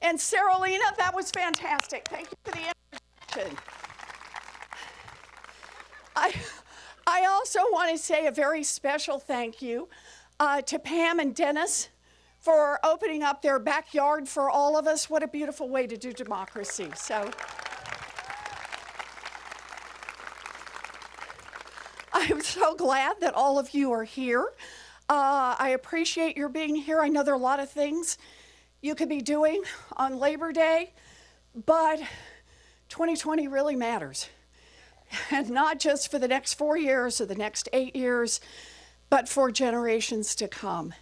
And Saralina, that was fantastic. Thank you for the introduction. I also want to say a very special thank you to Pam and Dennis for opening up their backyard for all of us. What a beautiful way to do democracy. So I'm so glad that all of you are here. I appreciate your being here. I know there are a lot of things you could be doing on Labor Day, but 2020 really matters. And not just for the next 4 years or the next 8 years, but for generations to come.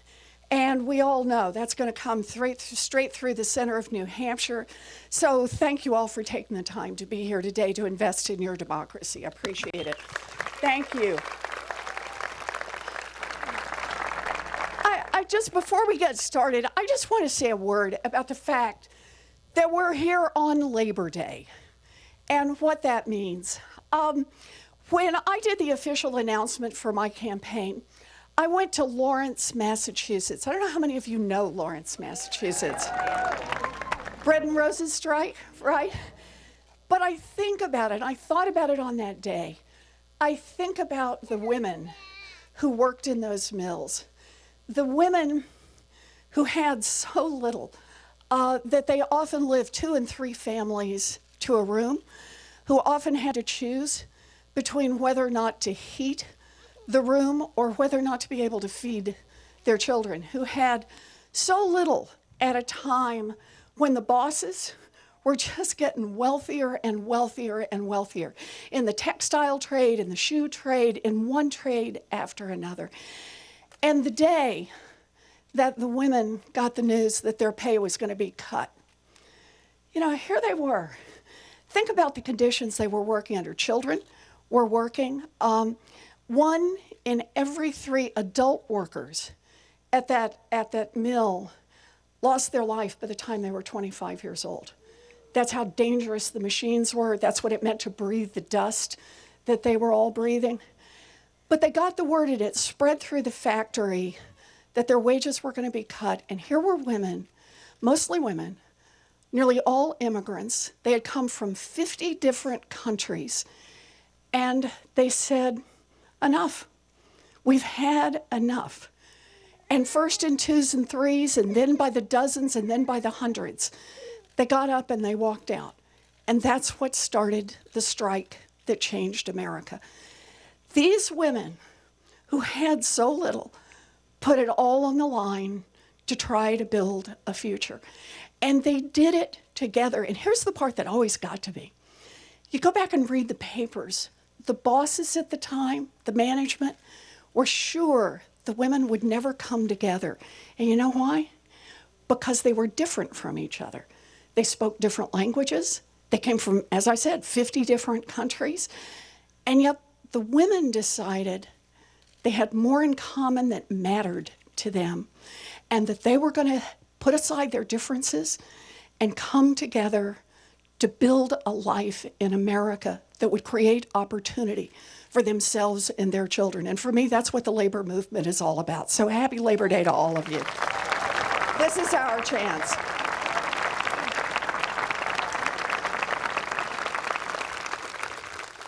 And we all know that's going to come straight through the center of New Hampshire. So thank you all for taking the time to be here today to invest in your democracy. I appreciate it. Thank you. Just before we get started, I just want to say a word about the fact that we're here on Labor Day and what that means. When I did the official announcement for my campaign, I went to Lawrence, Massachusetts. I don't know how many of you know Lawrence, Massachusetts. Bread and roses strike, right? But I think about it, I thought about it on that day. I think about the women who worked in those mills, the women who had so little that they often lived 2 and 3 families to a room, who often had to choose between whether or not to heat the room or whether or not to be able to feed their children, who had so little at a time when the bosses were just getting wealthier and wealthier and wealthier in the textile trade, in the shoe trade, in one trade after another. And the day that the women got the news that their pay was going to be cut, you know, here they were. Think about the conditions they were working under. Children were working. 1 in every 3 adult workers at that mill lost their life by the time they were 25 years old. That's how dangerous the machines were. That's what it meant to breathe the dust that they were all breathing. But they got the word, and it spread through the factory that their wages were going to be cut. And here were women, mostly women, nearly all immigrants. They had come from 50 different countries. And they said, enough. We've had enough. And first in 2s and 3s, and then by the dozens, and then by the hundreds, they got up and they walked out. And that's what started the strike that changed America. These women who had so little put it all on the line to try to build a future. And they did it together. And here's the part that always got to me. You go back and read the papers. The bosses at the time, the management, were sure the women would never come together. And you know why? Because they were different from each other. They spoke different languages. They came from, as I said, 50 different countries. And yet the women decided they had more in common that mattered to them, and that they were going to put aside their differences and come together to build a life in America that would create opportunity for themselves and their children. And for me, that's what the labor movement is all about. So happy Labor Day to all of you. This is our chance.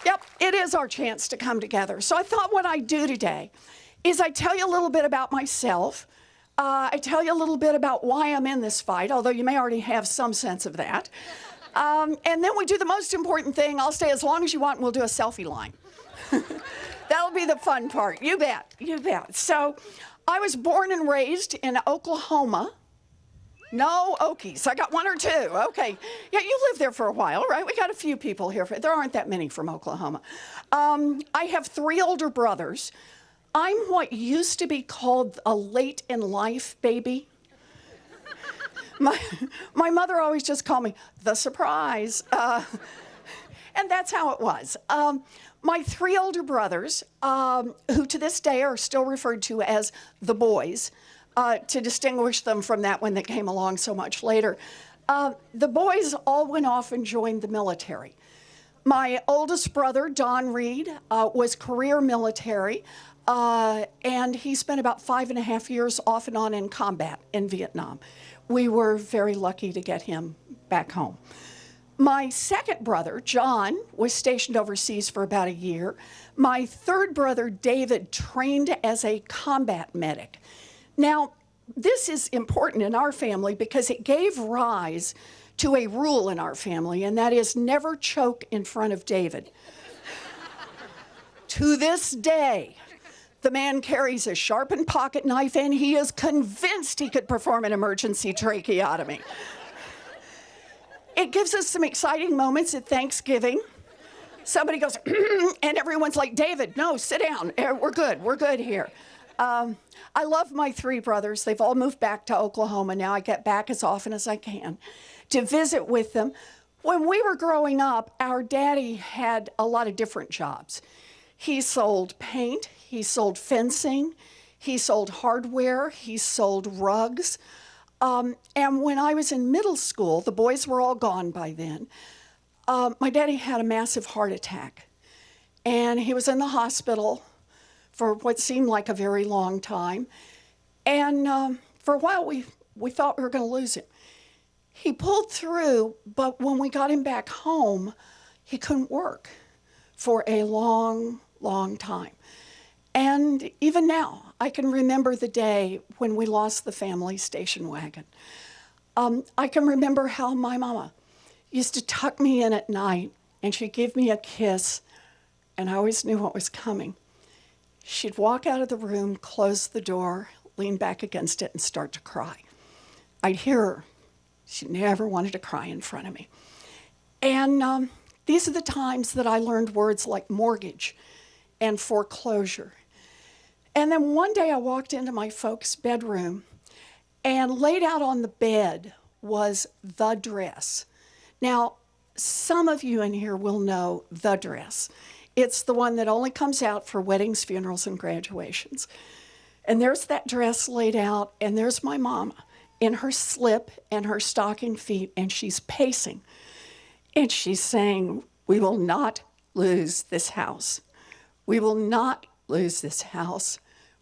Yep, it is our chance to come together. So I thought what I'd do today is I tell you a little bit about myself. I tell you a little bit about why I'm in this fight, although you may already have some sense of that. And then we do the most important thing. I'll stay as long as you want, and we'll do a selfie line. That'll be the fun part. You bet. You bet. So I was born and raised in Oklahoma. No Okies. I got 1 or 2. Okay. Yeah, you lived there for a while, right? We got a few people here. There aren't that many from Oklahoma. I have 3 older brothers. I'm what used to be called a late in life baby. My mother always just called me the surprise. And that's how it was. My 3 older brothers, who to this day are still referred to as the boys, to distinguish them from that one that came along so much later. The boys all went off and joined the military. My oldest brother, Don Reed, was career military. And he spent about 5.5 years off and on in combat in Vietnam. We were very lucky to get him back home. My second brother, John, was stationed overseas for about a year. My third brother, David, trained as a combat medic. Now, this is important in our family because it gave rise to a rule in our family, and that is never choke in front of David. To this day, the man carries a sharpened pocket knife, and he is convinced he could perform an emergency tracheotomy. It gives us some exciting moments at Thanksgiving. Somebody goes, and everyone's like, David, no, sit down. We're good here. I love my three brothers. They've all moved back to Oklahoma now. I get back as often as I can to visit with them. When we were growing up, our daddy had a lot of different jobs. He sold paint, he sold fencing, he sold hardware, he sold rugs. And when I was in middle school, the boys were all gone by then, my daddy had a massive heart attack. And he was in the hospital for what seemed like a very long time. And for a while, we thought we were going to lose him. He pulled through, but when we got him back home, he couldn't work for a long, long time. And even now, I can remember the day when we lost the family station wagon. I can remember how my mama used to tuck me in at night, and she'd give me a kiss, and I always knew what was coming. She'd walk out of the room, close the door, lean back against it, and start to cry. I'd hear her. She never wanted to cry in front of me. And these are the times that I learned words like mortgage and foreclosure. And then one day I walked into my folks' bedroom, and laid out on the bed was the dress. Now, some of you in here will know the dress. It's the one that only comes out for weddings, funerals, and graduations. And there's that dress laid out, and there's my mama in her slip and her stocking feet, and she's pacing. And she's saying, "We will not lose this house. We will not lose this house.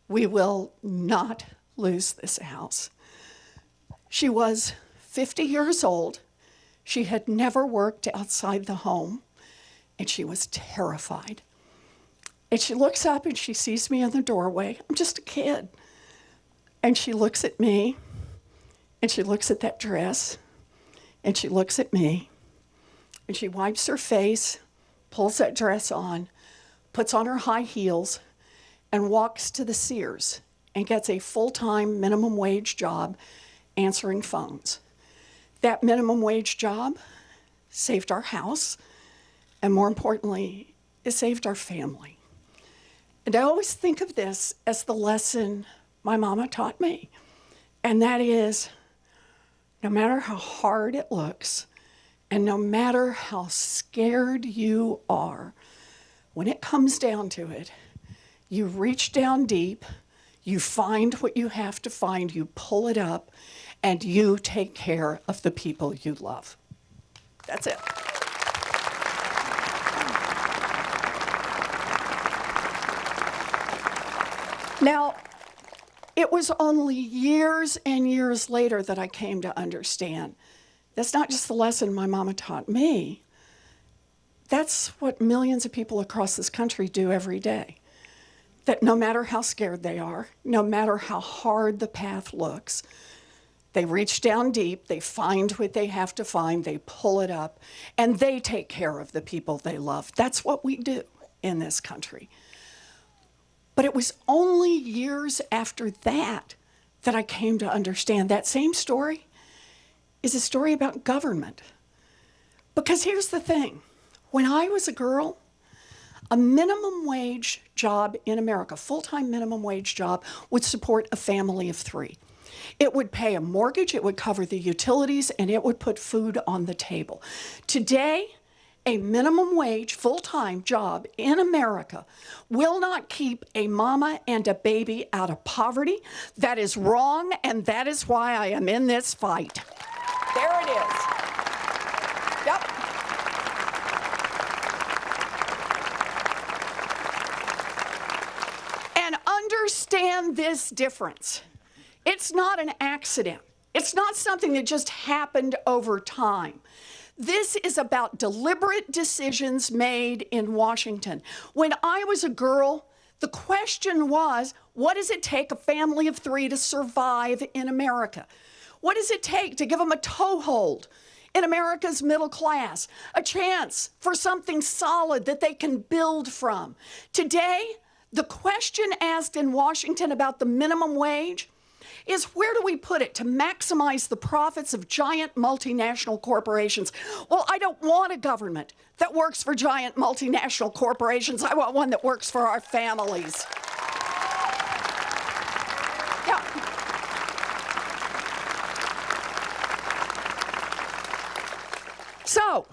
We will not lose this house." She was 50 years old. She had never worked outside the home, and she was terrified. And she looks up and she sees me in the doorway. I'm just a kid. And she looks at me, and she looks at that dress, and she looks at me, and she wipes her face, pulls that dress on, puts on her high heels, and walks to the Sears and gets a full-time minimum wage job answering phones. That minimum wage job saved our house, and more importantly, it saved our family. And I always think of this as the lesson my mama taught me, and that is, no matter how hard it looks, and no matter how scared you are, when it comes down to it, you reach down deep, you find what you have to find, you pull it up, and you take care of the people you love. That's it. Now, it was only years and years later that I came to understand that's not just the lesson my mama taught me. That's what millions of people across this country do every day. That no matter how scared they are, no matter how hard the path looks, they reach down deep, they find what they have to find, they pull it up, and they take care of the people they love. That's what we do in this country. But it was only years after that that I came to understand that same story is a story about government. Because here's the thing. When I was a girl, a minimum wage job in America, full-time minimum wage job, would support a family of 3. It would pay a mortgage, it would cover the utilities, and it would put food on the table. Today, a minimum wage full-time job in America will not keep a mama and a baby out of poverty. That is wrong, and that is why I am in this fight. There it is. Yep. And understand this difference. It's not an accident. It's not something that just happened over time. This is about deliberate decisions made in Washington. When I was a girl, the question was, what does it take a family of 3 to survive in America? What does it take to give them a toehold in America's middle class, a chance for something solid that they can build from? Today, the question asked in Washington about the minimum wage is, where do we put it to maximize the profits of giant multinational corporations? Well, I don't want a government that works for giant multinational corporations. I want one that works for our families. Yeah. So,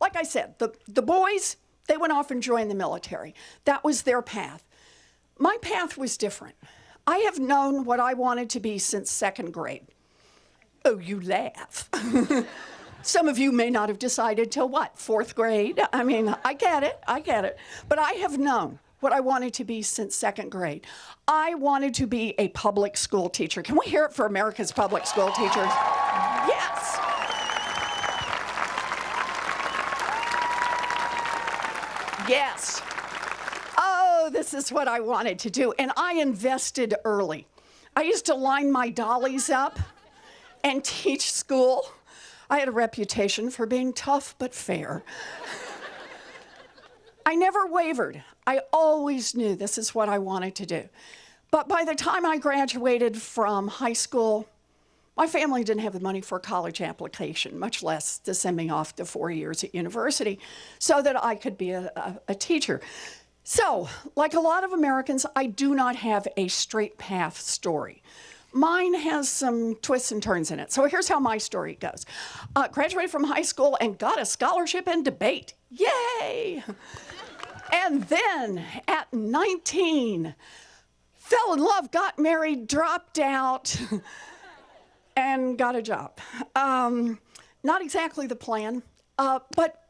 like I said, the boys, they went off and joined the military. That was their path. My path was different. I have known what I wanted to be since 2nd grade. Oh, you laugh. Some of you may not have decided till what, 4th grade? I mean, I get it. But I have known what I wanted to be since 2nd grade. I wanted to be a public school teacher. Can we hear it for America's public school teachers? Yes. Yes. Oh, this is what I wanted to do. And I invested early. I used to line my dollies up and teach school. I had a reputation for being tough but fair. I never wavered. I always knew this is what I wanted to do. But by the time I graduated from high school, my family didn't have the money for a college application, much less to send me off to 4 years at university so that I could be a teacher. So, like a lot of Americans, I do not have a straight path story. Mine has some twists and turns in it. So here's how my story goes. Graduated from high school and got a scholarship in debate. Yay! And then at 19, fell in love, got married, dropped out, and got a job. Not exactly the plan, but,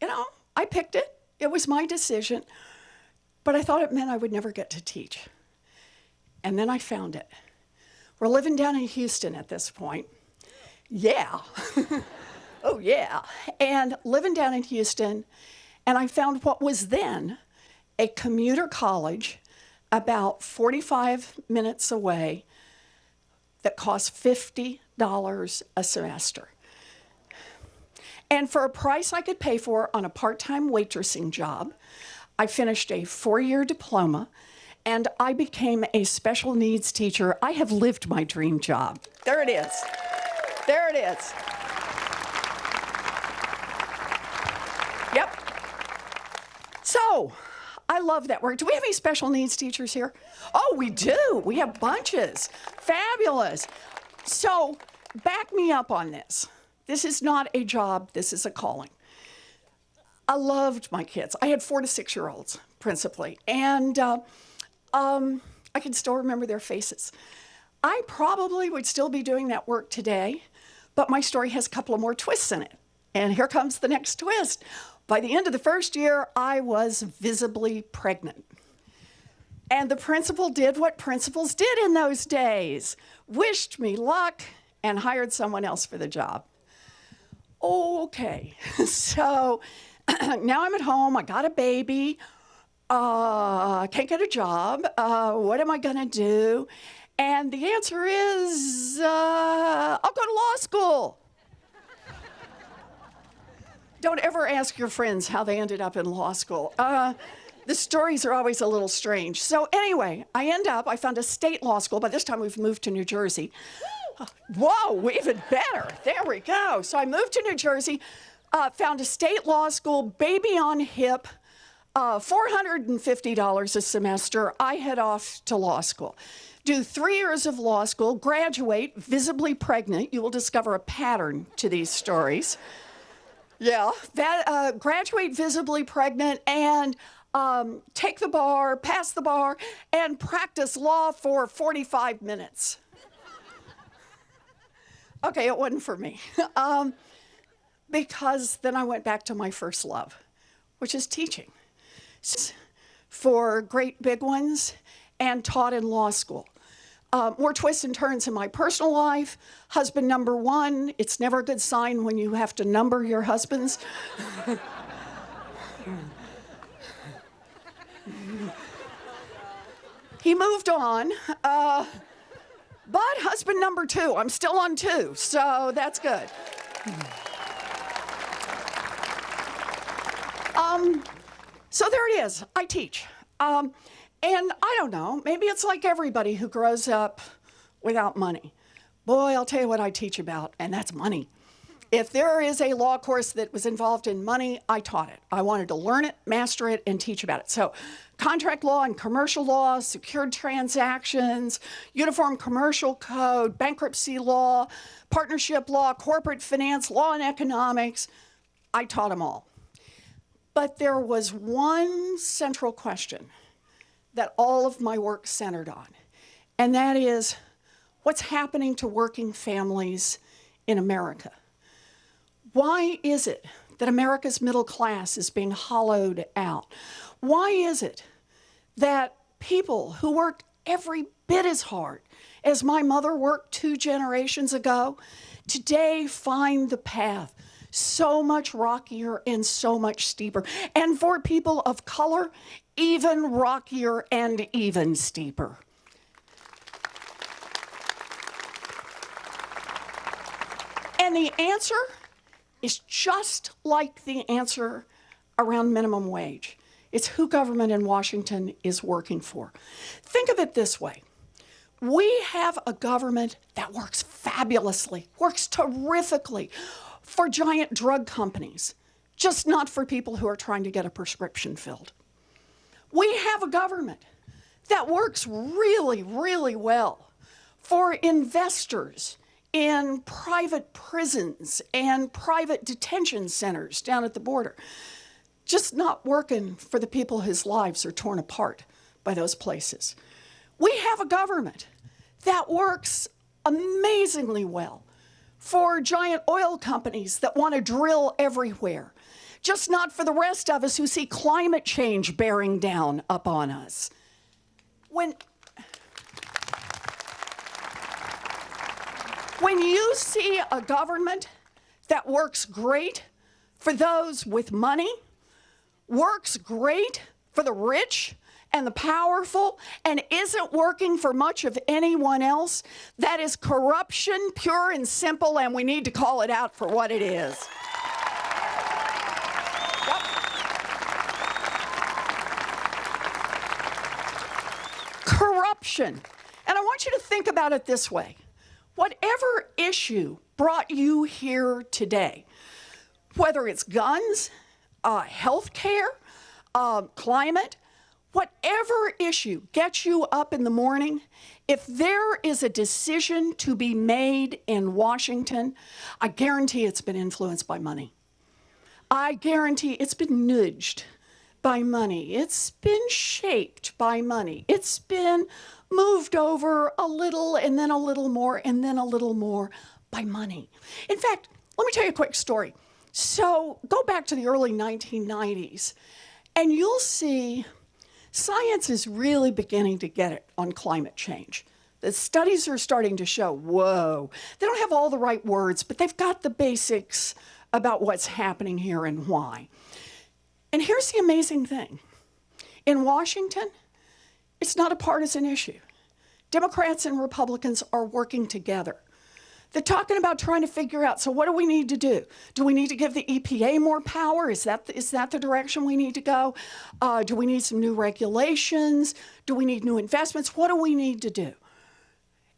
you know, I picked it. It was my decision, but I thought it meant I would never get to teach. And then I found it. We're living down in Houston at this point. Yeah. Oh, yeah. And living down in Houston, and I found what was then a commuter college about 45 minutes away that cost $50 a semester. And for a price I could pay for on a part-time waitressing job, I finished a 4-year diploma, and I became a special needs teacher. I have lived my dream job. There it is. There it is. Yep. So, I love that work. Do we have any special needs teachers here? Oh, we do. We have bunches. Fabulous. So, back me up on this. This is not a job, this is a calling. I loved my kids. I had 4 to 6-year-olds, principally, and I can still remember their faces. I probably would still be doing that work today, but my story has a couple of more twists in it. And here comes the next twist. By the end of the first year, I was visibly pregnant. And the principal did what principals did in those days, wished me luck, and hired someone else for the job. Okay, so now I'm at home, I got a baby, can't get a job, what am I gonna do? And the answer is, I'll go to law school. Don't ever ask your friends how they ended up in law school. The stories are always a little strange. So anyway, I found a state law school. By this time, we've moved to New Jersey. Whoa, even better. There we go. So I moved to New Jersey, found a state law school, baby on hip, $450 a semester. I head off to law school. Do 3 years of law school, graduate, visibly pregnant. You will discover a pattern to these stories. Yeah, graduate visibly pregnant and take the bar, pass the bar, and practice law for 45 minutes. Okay, it wasn't for me. Because then I went back to my first love, which is teaching. For great big ones and taught in law school. More twists and turns in my personal life. Husband number one, it's never a good sign when you have to number your husbands. He moved on, but husband number two, I'm still on two, so that's good. So there it is, I teach. And I don't know, maybe it's like everybody who grows up without money. Boy, I'll tell you what I teach about, and that's money. If there is a law course that was involved in money, I taught it. I wanted to learn it, master it, and teach about it. So contract law and commercial law, secured transactions, uniform commercial code, bankruptcy law, partnership law, corporate finance, law and economics, I taught them all. But there was one central question that all of my work centered on, and that is, what's happening to working families in America? Why is it that America's middle class is being hollowed out? Why is it that people who worked every bit as hard as my mother worked 2 generations ago today find the path so much rockier and so much steeper? And for people of color, even rockier and even steeper. And the answer is just like the answer around minimum wage. It's who government in Washington is working for. Think of it this way. We have a government that works fabulously, works terrifically for giant drug companies, just not for people who are trying to get a prescription filled. We have a government that works really, really well for investors in private prisons and private detention centers down at the border, just not working for the people whose lives are torn apart by those places. We have a government that works amazingly well for giant oil companies that want to drill everywhere, just not for the rest of us who see climate change bearing down upon us. When you see a government that works great for those with money, works great for the rich and the powerful, and isn't working for much of anyone else, that is corruption, pure and simple, and we need to call it out for what it is. Yep. Corruption. And I want you to think about it this way. Whatever issue brought you here today, whether it's guns, health care, climate, whatever issue gets you up in the morning, if there is a decision to be made in Washington, I guarantee it's been influenced by money. I guarantee it's been nudged by money. It's been shaped by money. It's been moved over a little and then a little more and then a little more by money. In fact, let me tell you a quick story. So go back to the early 1990s and you'll see science is really beginning to get it on climate change. The studies are starting to show, whoa, they don't have all the right words, but they've got the basics about what's happening here and why. And here's the amazing thing. In Washington, it's not a partisan issue. Democrats and Republicans are working together. They're talking about trying to figure out, so what do we need to do? Do we need to give the EPA more power? Is that the direction we need to go? Do we need some new regulations? Do we need new investments? What do we need to do?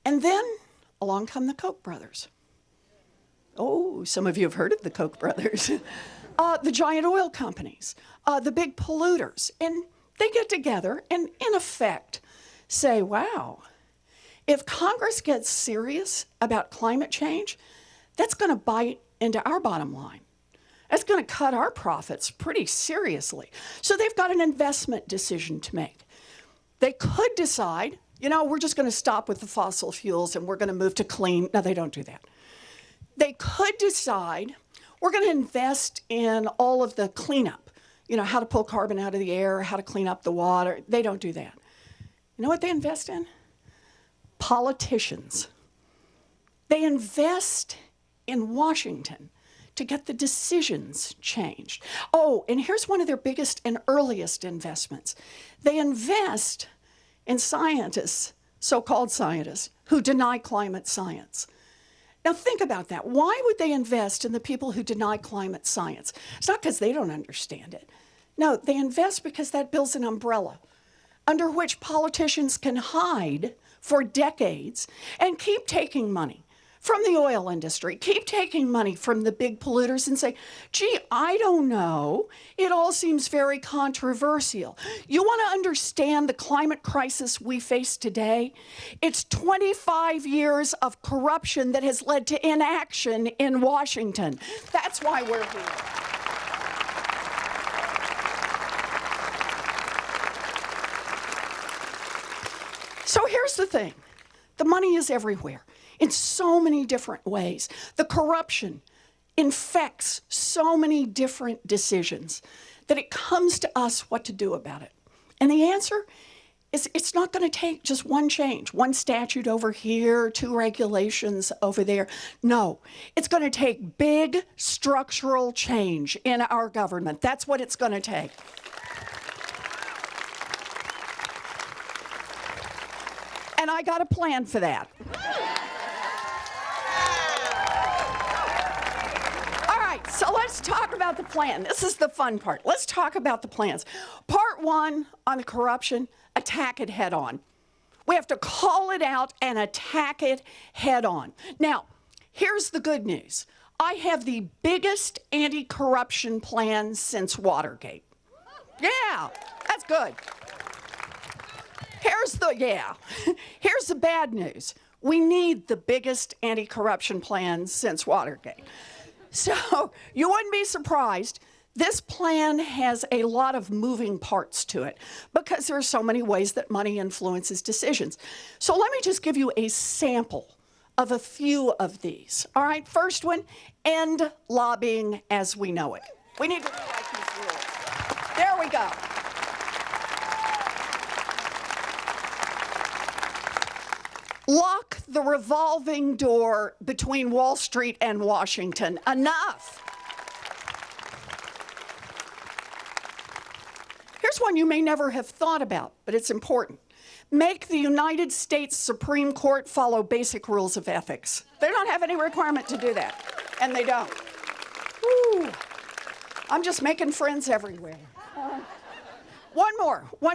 And then along come the Koch brothers. Oh, some of you have heard of the Koch brothers. The giant oil companies, the big polluters. And they get together and in effect say, wow, if Congress gets serious about climate change, that's going to bite into our bottom line. That's going to cut our profits pretty seriously. So they've got an investment decision to make. They could decide, you know, we're just going to stop with the fossil fuels and we're going to move to clean. No, they don't do that. They could decide, we're going to invest in all of the cleanup, you know, how to pull carbon out of the air, how to clean up the water. They don't do that. You know what they invest in? Politicians. They invest in Washington to get the decisions changed. Oh, and here's one of their biggest and earliest investments. They invest in scientists, so-called scientists, who deny climate science. Now think about that. Why would they invest in the people who deny climate science? It's not because they don't understand it. No, they invest because that builds an umbrella under which politicians can hide for decades and keep taking money from the oil industry, keep taking money from the big polluters and say, gee, I don't know. It all seems very controversial. You want to understand the climate crisis we face today? It's 25 years of corruption that has led to inaction in Washington. That's why we're here. So here's the thing. The money is everywhere in so many different ways. The corruption infects so many different decisions that it comes to us what to do about it. And the answer is it's not going to take just one change, one statute over here, 2 regulations over there. No, it's going to take big structural change in our government. That's what it's going to take. And I got a plan for that. All right, so let's talk about the plan. This is the fun part. Let's talk about the plans. Part 1 on the corruption, attack it head on. We have to call it out and attack it head on. Now, here's the good news. I have the biggest anti-corruption plan since Watergate. Yeah, that's good. Here's the bad news. We need the biggest anti-corruption plan since Watergate. So you wouldn't be surprised. This plan has a lot of moving parts to it because there are so many ways that money influences decisions. So let me just give you a sample of a few of these. All right, first one, end lobbying as we know it. We need to rewrite these rules. There we go. Lock the revolving door between Wall Street and Washington. Enough. Here's one you may never have thought about, but it's important. Make the United States Supreme Court follow basic rules of ethics. They don't have any requirement to do that, and they don't. Woo. I'm just making friends everywhere. One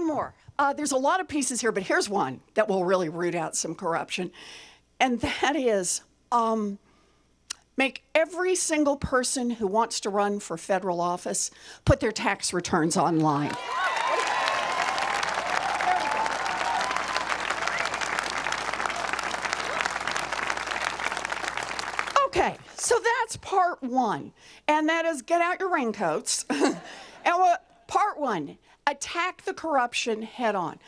more. There's a lot of pieces here, but here's one that will really root out some corruption. And that is make every single person who wants to run for federal office put their tax returns online. Okay, so that's part 1. And that is get out your raincoats. And part 1. Attack the corruption head on.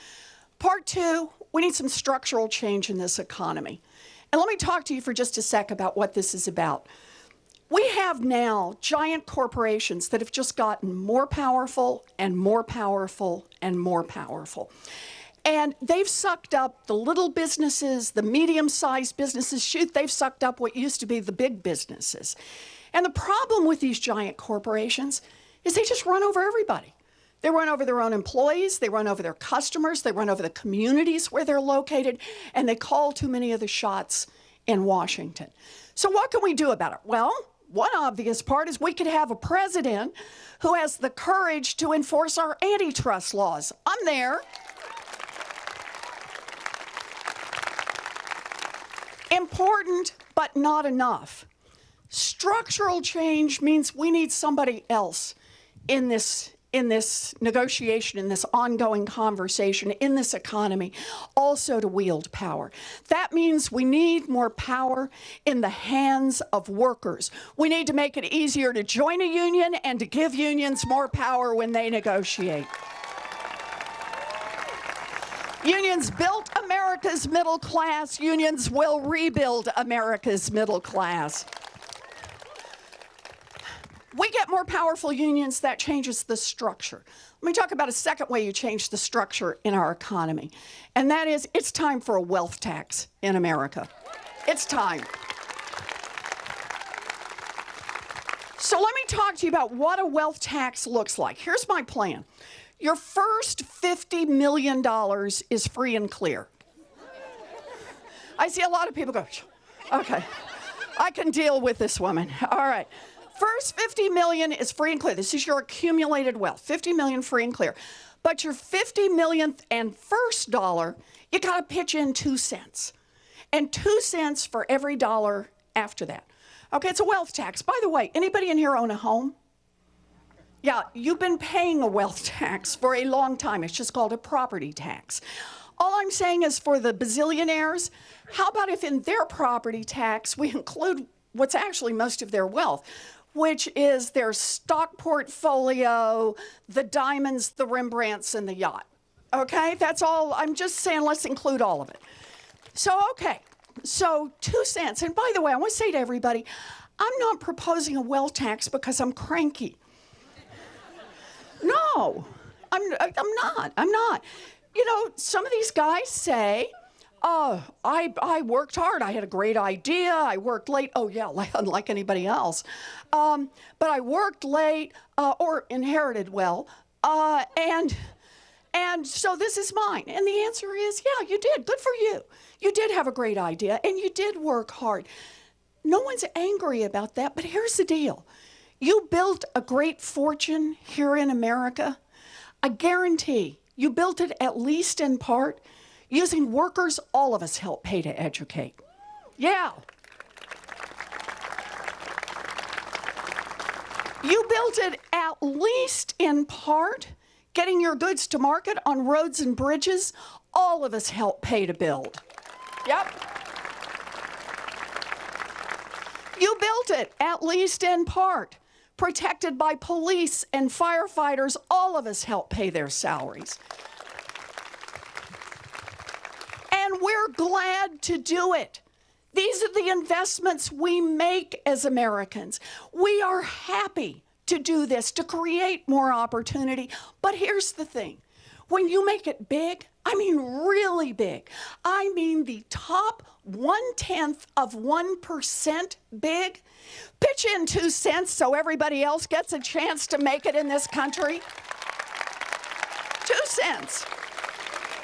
Part 2, we need some structural change in this economy. And let me talk to you for just a sec about what this is about. We have now giant corporations that have just gotten more powerful and more powerful and more powerful. And they've sucked up the little businesses, the medium-sized businesses. Shoot, they've sucked up what used to be the big businesses. And the problem with these giant corporations is they just run over everybody. They run over their own employees, they run over their customers, they run over the communities where they're located, and they call too many of the shots in Washington. So what can we do about it? Well, one obvious part is we could have a president who has the courage to enforce our antitrust laws. I'm there. Important, but not enough. Structural change means we need somebody else in this negotiation, in this ongoing conversation, in this economy, also to wield power. That means we need more power in the hands of workers. We need to make it easier to join a union and to give unions more power when they negotiate. Unions built America's middle class. Unions will rebuild America's middle class. We get get more powerful unions, that changes the structure. Let me talk about a second way you change the structure in our economy, and that is it's time for a wealth tax in America. It's time. So let me talk to you about what a wealth tax looks like. Here's my plan. Your first $50 million is free and clear. I see a lot of people go, okay, I can deal with this woman. All right. First 50 million is free and clear. This is your accumulated wealth, 50 million free and clear. But your 50 millionth and first dollar, you got to pitch in 2 cents. And 2 cents for every dollar after that. Okay, it's a wealth tax. By the way, anybody in here own a home? Yeah, you've been paying a wealth tax for a long time. It's just called a property tax. All I'm saying is for the bazillionaires, how about if in their property tax we include what's actually most of their wealth, which is their stock portfolio, the diamonds, the Rembrandts, and the yacht. Okay, that's all. I'm just saying let's include all of it. So, okay, so 2 cents. And by the way, I want to say to everybody, I'm not proposing a wealth tax because I'm cranky. No, I'm not. You know, some of these guys say, oh, I worked hard. I had a great idea. I worked late. Oh, yeah, unlike anybody else. But I worked late or inherited well. And so this is mine. And the answer is, yeah, you did. Good for you. You did have a great idea, and you did work hard. No one's angry about that, but here's the deal. You built a great fortune here in America. I guarantee you built it at least in part using workers all of us help pay to educate. Yeah. You built it at least in part getting your goods to market on roads and bridges all of us help pay to build. Yep. You built it at least in part protected by police and firefighters all of us help pay their salaries. And we're glad to do it. These are the investments we make as Americans. We are happy to do this, to create more opportunity. But here's the thing. When you make it big, I mean really big, I mean the top 0.1% big, pitch in 2 cents so everybody else gets a chance to make it in this country. 2 cents.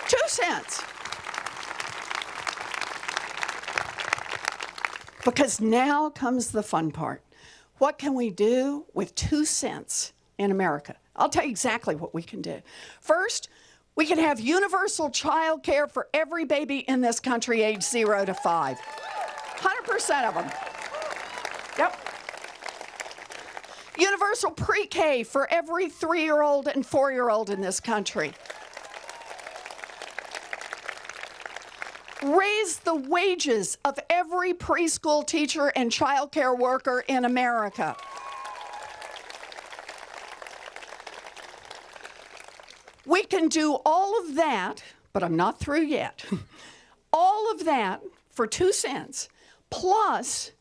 2 cents. Because now comes the fun part. What can we do with 2 cents in America? I'll tell you exactly what we can do. First, we can have universal child care for every baby in this country age 0 to 5. 100% of them. Yep. Universal pre-K for every 3-year-old and 4-year-old in this country. Raise the wages of every preschool teacher and child care worker in America. We can do all of that, but I'm not through yet. All of that for 2 cents, plus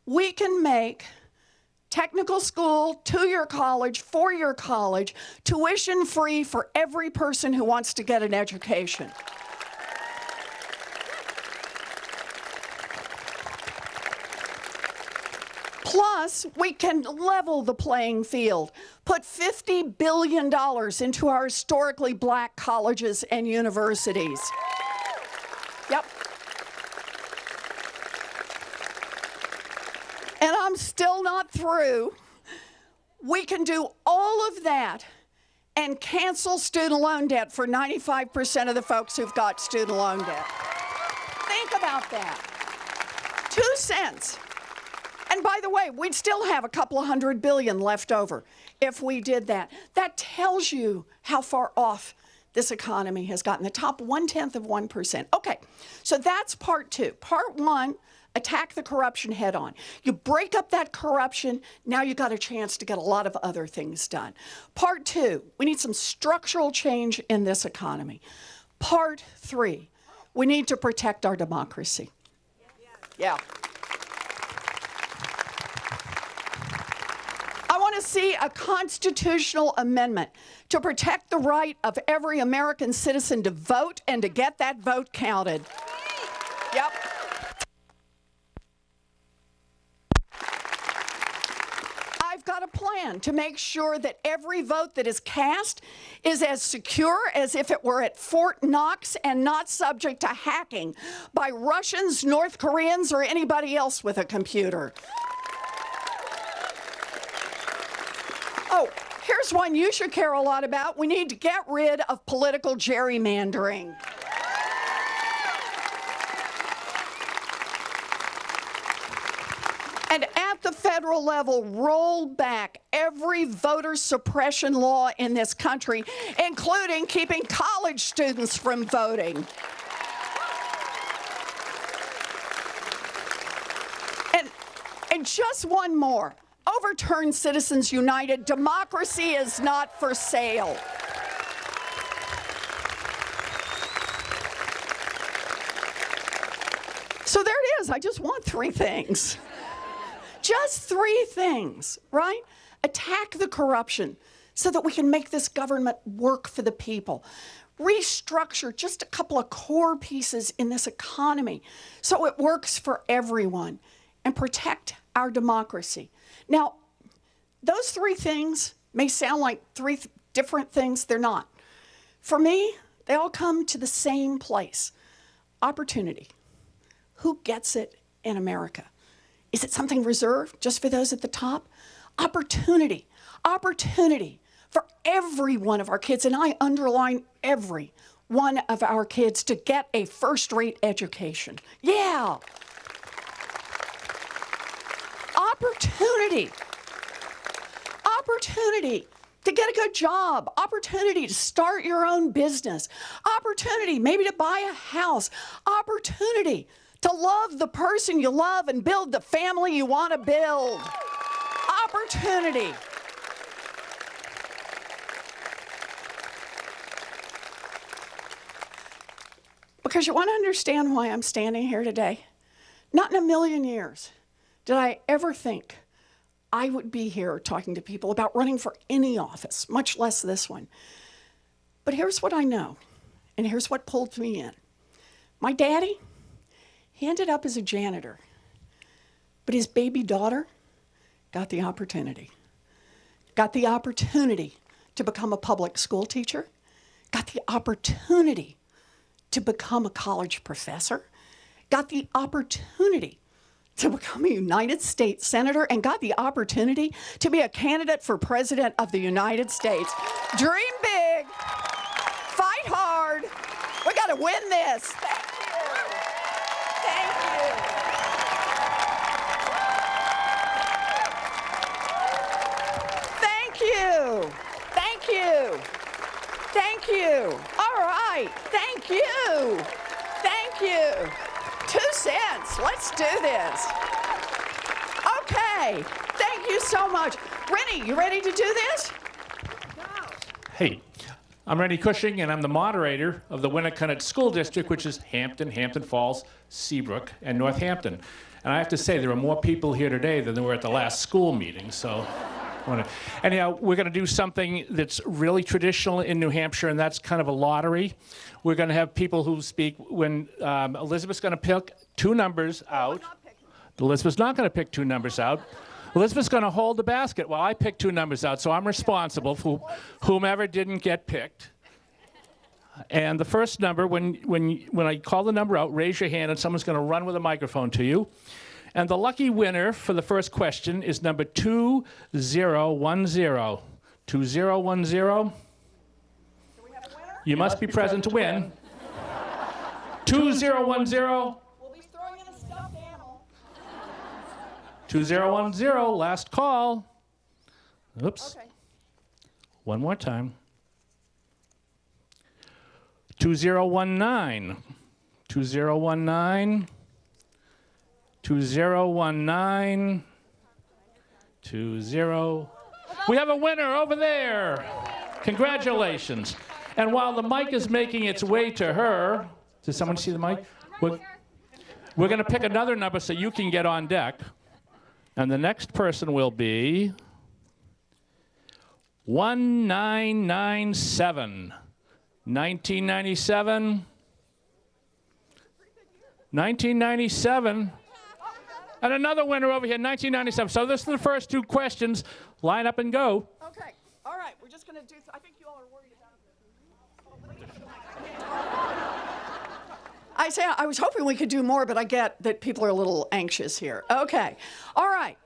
we can make technical school, 2-year college, 4-year college, tuition free for every person who wants to get an education. Plus, we can level the playing field, put $50 billion into our historically black colleges and universities. Yep. And I'm still not through. We can do all of that and cancel student loan debt for 95% of the folks who've got student loan debt. Think about that. 2 cents. And by the way, we'd still have a couple of $100 billion left over if we did that. That tells you how far off this economy has gotten, the top 0.1%. Okay, so that's part 2. Part 1, attack the corruption head on. You break up that corruption, now you got a chance to get a lot of other things done. Part 2, we need some structural change in this economy. Part 3, we need to protect our democracy. Yeah. I want to see a constitutional amendment to protect the right of every American citizen to vote and to get that vote counted. Yep. I've got a plan to make sure that every vote that is cast is as secure as if it were at Fort Knox and not subject to hacking by Russians, North Koreans, or anybody else with a computer. Oh, here's one you should care a lot about. We need to get rid of political gerrymandering. And at the federal level, roll back every voter suppression law in this country, including keeping college students from voting. And just one more. Overturn Citizens United. Democracy is not for sale. So there it is. I just want 3 things. Just 3 things, right? Attack the corruption so that we can make this government work for the people. Restructure just a couple of core pieces in this economy so it works for everyone, and protect our democracy. Now, those 3 things may sound like 3 different things. They're not. For me, they all come to the same place: opportunity. Who gets it in America? Is it something reserved just for those at the top? Opportunity. Opportunity for every one of our kids, and I underline every one of our kids, to get a first-rate education. Yeah. Opportunity. Opportunity to get a good job. Opportunity to start your own business. Opportunity maybe to buy a house. Opportunity to love the person you love and build the family you want to build. Opportunity. Because you want to understand why I'm standing here today? Not in a million years did I ever think I would be here talking to people about running for any office, much less this one. But here's what I know, and here's what pulled me in. My daddy, he ended up as a janitor, but his baby daughter got the opportunity. Got the opportunity to become a public school teacher, got the opportunity to become a college professor, got the opportunity to become a United States Senator, and got the opportunity to be a candidate for President of the United States. Dream big, fight hard, we gotta win this. Thank you. Thank you. Thank you. Thank you. All right, thank you. Thank you. 2 cents. Let's do this. Okay. Thank you so much. Rennie, you ready to do this? Hey, I'm Rennie Cushing, and I'm the moderator of the Winnicott School District, which is Hampton, Hampton Falls, Seabrook, and Northampton. And I have to say, there are more people here today than there were at the last school meeting, so... Anyhow, we're going to do something that's really traditional in New Hampshire, and that's kind of a lottery. We're going to have people who speak when Elizabeth's going to pick 2 numbers out. Elizabeth's not going to pick 2 numbers out. Elizabeth's going to hold the basket while I pick 2 numbers out, so I'm responsible for whomever didn't get picked. And the first number, when I call the number out, raise your hand, and someone's going to run with a microphone to you. And the lucky winner for the first question is number 2010. 2010. Do we have a winner? You must be present to win. 2010. We'll be throwing in a stuffed animal. 2010, last call. Oops. Okay. One more time. 2019. 2019. 2019. 20. We have a winner over there. Congratulations. And while the mic is making its way to her, does someone see the mic? We're going to pick another number so you can get on deck. And the next person will be 1997. 1997. 1997. And another winner over here, 1997. So this is the first two questions. Line up and go. Okay. All right. We're just going to do. I think you all are worried about. I was hoping we could do more, but I get that people are a little anxious here. Okay. All right.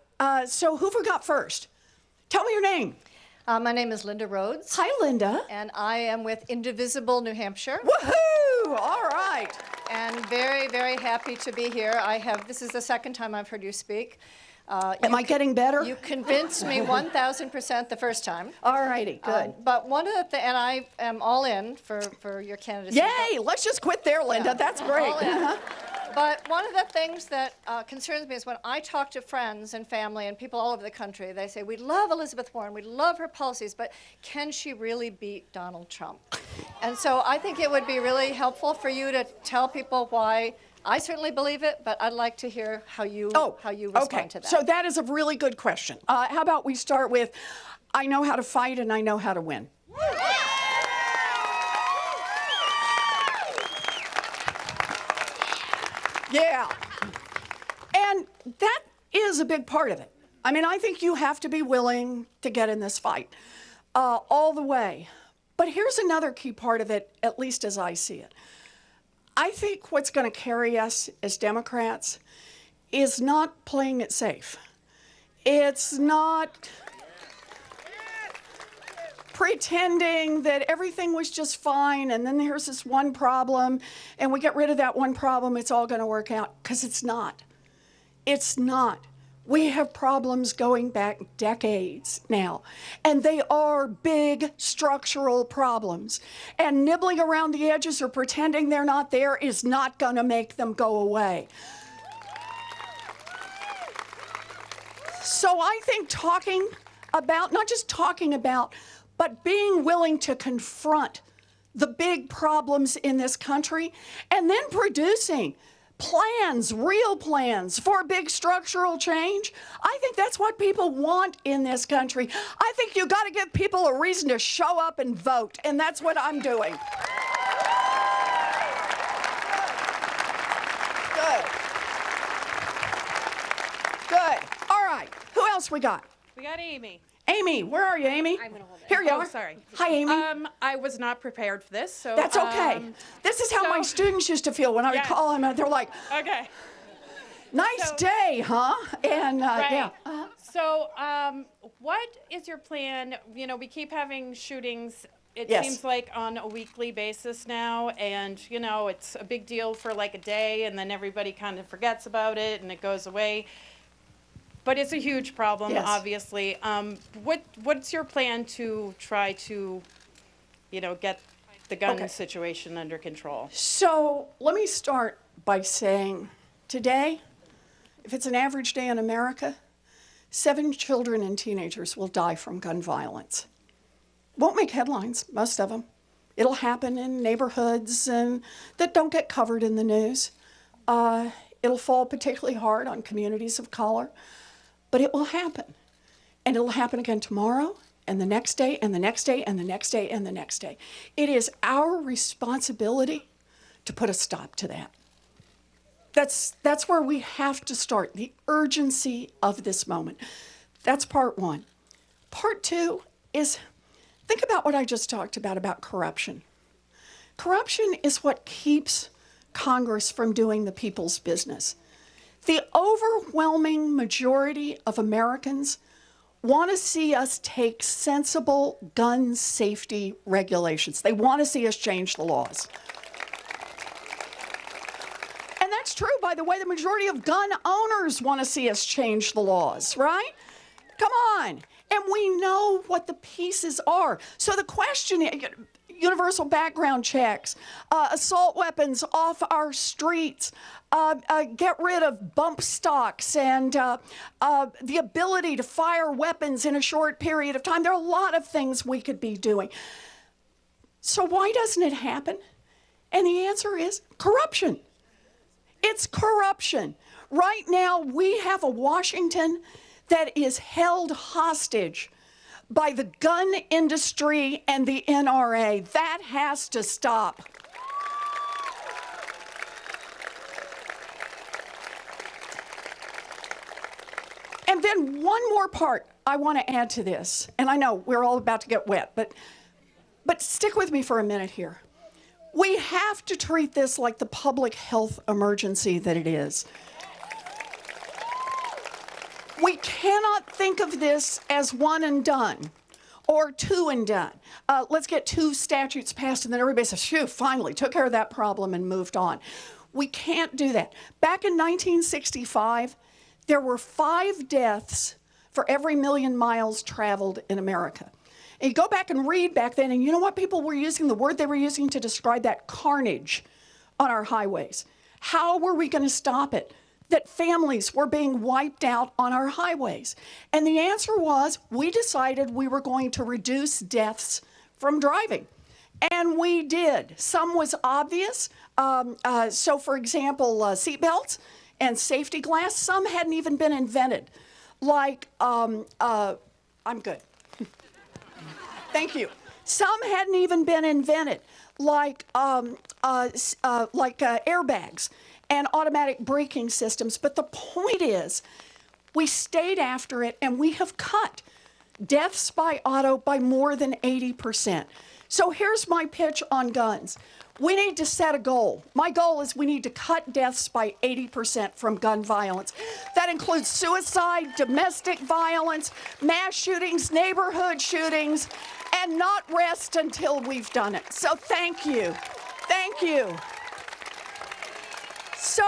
So who forgot first? Tell me your name. My name is Linda Rhodes. Hi, Linda. And I am with Indivisible, New Hampshire. Woohoo! All right. And very, very happy to be here. This is the second time I've heard you speak. Am I getting better? You convinced me 1,000% the first time. All righty, good. But one of the things, and I am all in for your candidacy. Yay! Let's just quit there, Linda. Yeah, That's great. all in. But one of the things that concerns me is when I talk to friends and family and people all over the country, they say, we love Elizabeth Warren, we love her policies, but can she really beat Donald Trump? And so I think it would be really helpful for you to tell people why. I certainly believe it, but I'd like to hear how you respond to that. So that is a really good question. How about we start with, I know how to fight and I know how to win. Yeah. And that is a big part of it. I mean, I think you have to be willing to get in this fight all the way. But here's another key part of it, at least as I see it. I think what's going to carry us as Democrats is not playing it safe. It's not pretending that everything was just fine and then there's this one problem and we get rid of that one problem, it's all going to work out, because it's not. It's not. We have problems going back decades now, and they are big structural problems. And nibbling around the edges or pretending they're not there is not going to make them go away. So I think talking about, not just talking about, but being willing to confront the big problems in this country and then producing plans, real plans for big structural change. I think that's what people want in this country. I think you got to give people a reason to show up and vote, and that's what I'm doing. Good. Good. All right. Who else we got? We got Amy. Amy, where are you, Amy? I'm gonna hold it. Here you Oh, are. sorry. Hi, Amy. I was not prepared for this, so That's okay. This is how my students used to feel when I would Yes. call them. They're like, Okay. nice So- day, huh? And Right. yeah. So, what is your plan? You know, we keep having shootings. It Yes. seems like on a weekly basis now, and you know, it's a big deal for like a day, and then everybody kind of forgets about it, and it goes away. But it's a huge problem, Yes. obviously. What's your plan to try to, you know, get the gun Okay. situation under control? So let me start by saying today, if it's an average day in America, 7 children and teenagers will die from gun violence. Won't make headlines, most of them. It'll happen in neighborhoods and that don't get covered in the news. It'll fall particularly hard on communities of color, but it will happen. And it'll happen again tomorrow, and the next day, and the next day, and the next day, and the next day. It is our responsibility to put a stop to that. That's where we have to start, the urgency of this moment. That's part one. Part two is, think about what I just talked about corruption. Corruption is what keeps Congress from doing the people's business. The overwhelming majority of Americans want to see us take sensible gun safety regulations. They want to see us change the laws. And that's true, by the way, the majority of gun owners want to see us change the laws, right? Come on. And we know what the pieces are. So the question is, universal background checks, assault weapons off our streets, get rid of bump stocks and the ability to fire weapons in a short period of time. There are a lot of things we could be doing. So why doesn't it happen? And the answer is corruption. It's corruption. Right now, we have a Washington that is held hostage by the gun industry and the NRA. That has to stop. And then one more part I want to add to this, and I know we're all about to get wet, but stick with me for a minute here. We have to treat this like the public health emergency that it is. We cannot think of this as one and done or two and done. Let's get 2 statutes passed and then everybody says, phew, finally, took care of that problem and moved on. We can't do that. Back in 1965, there were 5 deaths for every 1,000,000 miles traveled in America. And you go back and read back then, and you know what people were using? The word they were using to describe that carnage on our highways. How were we going to stop it? That families were being wiped out on our highways. And the answer was, we decided we were going to reduce deaths from driving. And we did. Some was obvious. So for example, seatbelts and safety glass, some hadn't even been invented. Like, I'm good. Thank you. Some hadn't even been invented, like airbags and automatic braking systems. But the point is, we stayed after it, and we have cut deaths by auto by more than 80%. So here's my pitch on guns. We need to set a goal. My goal is we need to cut deaths by 80% from gun violence. That includes suicide, domestic violence, mass shootings, neighborhood shootings, and not rest until we've done it. So thank you. Thank you. So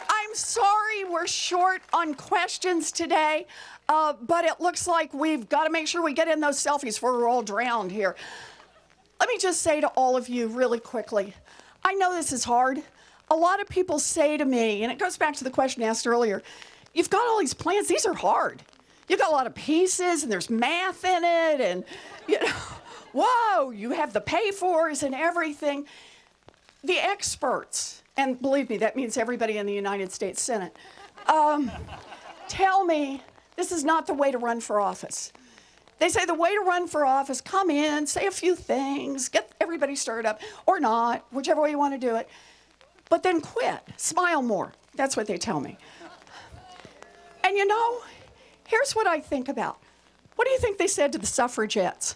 I'm sorry we're short on questions today, but it looks like we've got to make sure we get in those selfies before we're all drowned here. Let me just say to all of you really quickly, I know this is hard. A lot of people say to me, and it goes back to the question asked earlier, you've got all these plans, these are hard. You've got a lot of pieces, and there's math in it, and, you know, whoa, you have the pay-fors and everything. The experts, and believe me, that means everybody in the United States Senate, tell me this is not the way to run for office. They say the way to run for office, come in, say a few things, get everybody stirred up, or not, whichever way you want to do it, but then quit, smile more. That's what they tell me. And you know, here's what I think about. What do you think they said to the suffragettes?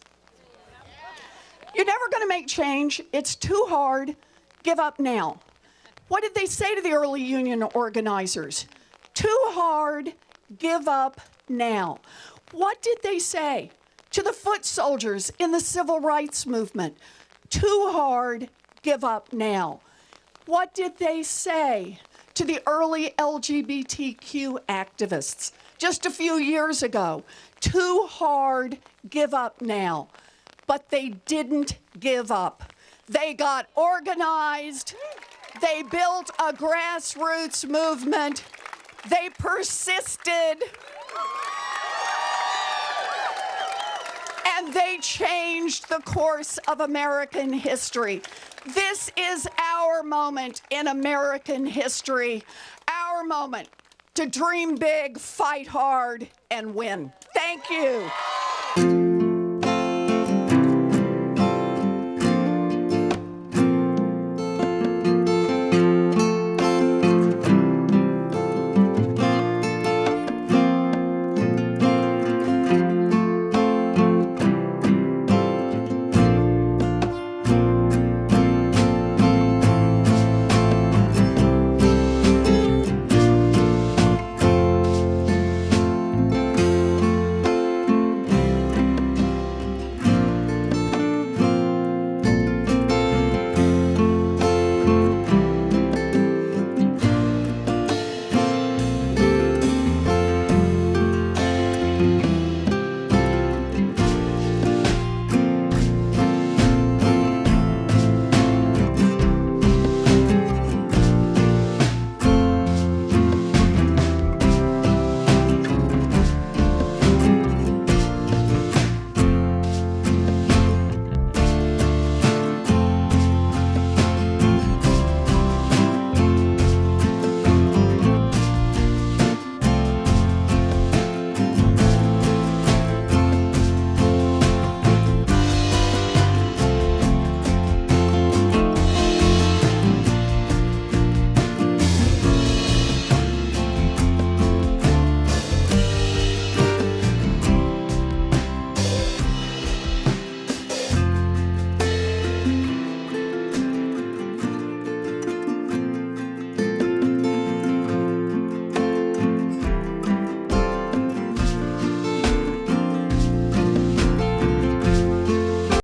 You're never going to make change. It's too hard. Give up now. What did they say to the early union organizers? Too hard. Give up now. What did they say to the foot soldiers in the civil rights movement? Too hard, give up now. What did they say to the early LGBTQ activists just a few years ago? Too hard, give up now. But they didn't give up. They got organized. They built a grassroots movement. They persisted. And they changed the course of American history. This is our moment in American history, our moment to dream big, fight hard, and win. Thank you.